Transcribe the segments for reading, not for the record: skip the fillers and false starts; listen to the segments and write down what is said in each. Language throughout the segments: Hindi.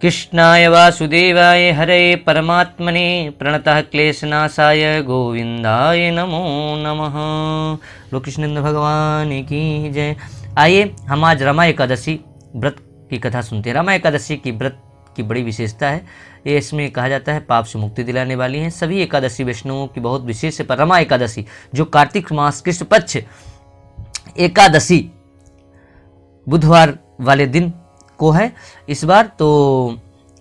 कृष्णाय वासुदेवाय हरे परमात्मने प्रणतः क्लेशनाशाय गोविंदाय नमो नमः। लोक कृष्णेंद्र भगवान की जय। आइए हम आज रमा एकादशी व्रत की कथा सुनते हैं। रमा एकादशी की व्रत की बड़ी विशेषता है। ये इसमें कहा जाता है पाप से मुक्ति दिलाने वाली हैं। सभी एकादशी वैष्णवों की बहुत विशेष है, पर रमा एकादशी जो कार्तिक मास कृष्ण पक्ष एकादशी बुधवार वाले दिन को है इस बार, तो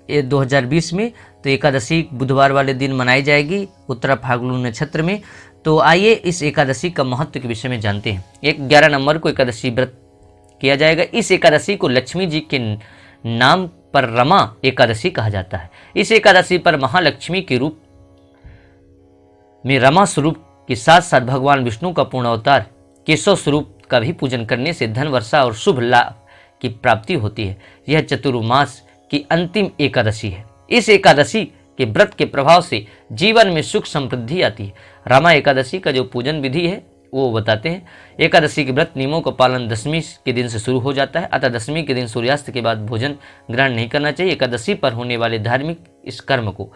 ये 2020 में तो एकादशी बुधवार वाले दिन मनाई जाएगी उत्तरा फाल्गुन नक्षत्र में। तो आइए इस एकादशी का महत्व के विषय में जानते हैं। 11 नवंबर को एकादशी व्रत किया जाएगा। इस एकादशी को लक्ष्मी जी के नाम पर रमा एकादशी कहा जाता है। इस एकादशी पर महालक्ष्मी के रूप में रमा स्वरूप के साथ साथ भगवान विष्णु का पूर्ण अवतार केशव स्वरूप का भी पूजन करने से धन वर्षा और शुभ लाभ की प्राप्ति होती है। यह चतुर्मास की अंतिम एकादशी है। इस एकादशी के व्रत के प्रभाव से जीवन में सुख समृद्धि आती है। रमा एकादशी का जो पूजन विधि है वो बताते हैं। एकादशी के व्रत नियमों का पालन दशमी के दिन से शुरू हो जाता है, अतः दशमी के दिन सूर्यास्त के बाद भोजन ग्रहण नहीं करना चाहिए। एकादशी पर होने वाले धार्मिक इस कर्म को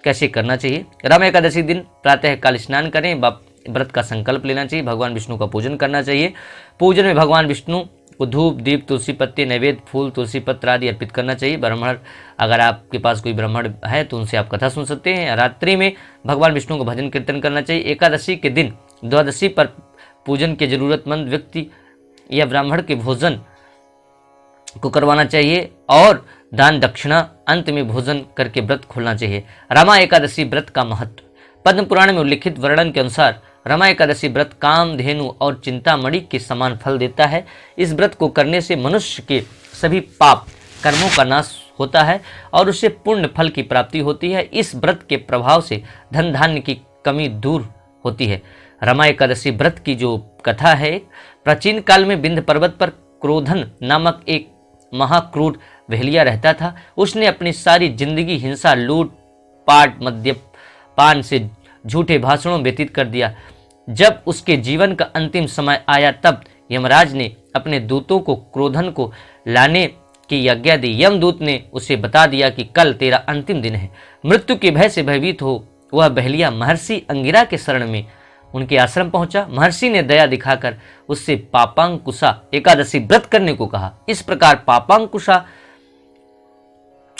कैसे करना चाहिए। रमा एकादशी दिन प्रातः काल स्नान करें, व्रत का संकल्प लेना चाहिए, भगवान विष्णु का पूजन करना चाहिए। पूजन में भगवान विष्णु को धूप दीप तुलसी पत्ते नैवेद्य फूल तुलसी पत्र आदि अर्पित करना चाहिए। ब्राह्मण, अगर आपके पास कोई ब्राह्मण है तो उनसे आप कथा सुन सकते हैं। रात्रि में भगवान विष्णु को भजन कीर्तन करना चाहिए। एकादशी के दिन द्वादशी पर पूजन के जरूरतमंद व्यक्ति या ब्राह्मण के भोजन को करवाना चाहिए और दान दक्षिणा अंत में भोजन करके व्रत खोलना चाहिए। रमा एकादशी व्रत का महत्व। पद्म पुराण में उल्लिखित वर्णन के अनुसार रमा एकादशी व्रत कामधेनु और चिंतामणि के समान फल देता है। इस व्रत को करने से मनुष्य के सभी पाप कर्मों का नाश होता है और उसे पुण्य फल की प्राप्ति होती है। इस व्रत के प्रभाव से धन धान्य की कमी दूर होती है। रमा एकादशी व्रत की जो कथा है, प्राचीन काल में विंध्य पर्वत पर क्रोधन नामक एक महाक्रूर वहेलिया रहता था। उसने अपनी सारी जिंदगी हिंसा लूट पाट मद्यपान से झूठे भाषणों व्यतीत कर दिया। जब उसके जीवन का अंतिम समय आया तब यमराज ने अपने दूतों को क्रोधन को लाने की आज्ञा दी। यमदूत ने उसे बता दिया कि कल तेरा अंतिम दिन है। मृत्यु के भय से भयभीत हो वह बहेलिया महर्षि अंगिरा के शरण में उनके आश्रम पहुंचा। महर्षि ने दया दिखाकर उससे पापांकुशा एकादशी व्रत करने को कहा। इस प्रकार पापांकुशा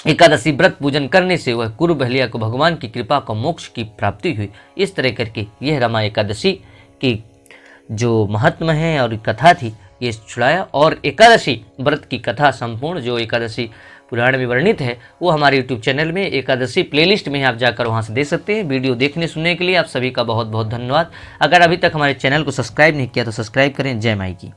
एकादशी व्रत पूजन करने से वह कुरु बहेलिया को भगवान की कृपा को मोक्ष की प्राप्ति हुई। इस तरह करके यह रमा एकादशी की जो महात्मा है और कथा थी ये छुड़ाया। और एकादशी व्रत की कथा संपूर्ण जो एकादशी पुराण में वर्णित है वो हमारे YouTube चैनल में एकादशी प्लेलिस्ट में आप जाकर वहाँ से देख सकते हैं। वीडियो देखने सुनने के लिए आप सभी का बहुत बहुत धन्यवाद। अगर अभी तक हमारे चैनल को सब्सक्राइब नहीं किया तो सब्सक्राइब करें। जय माई की।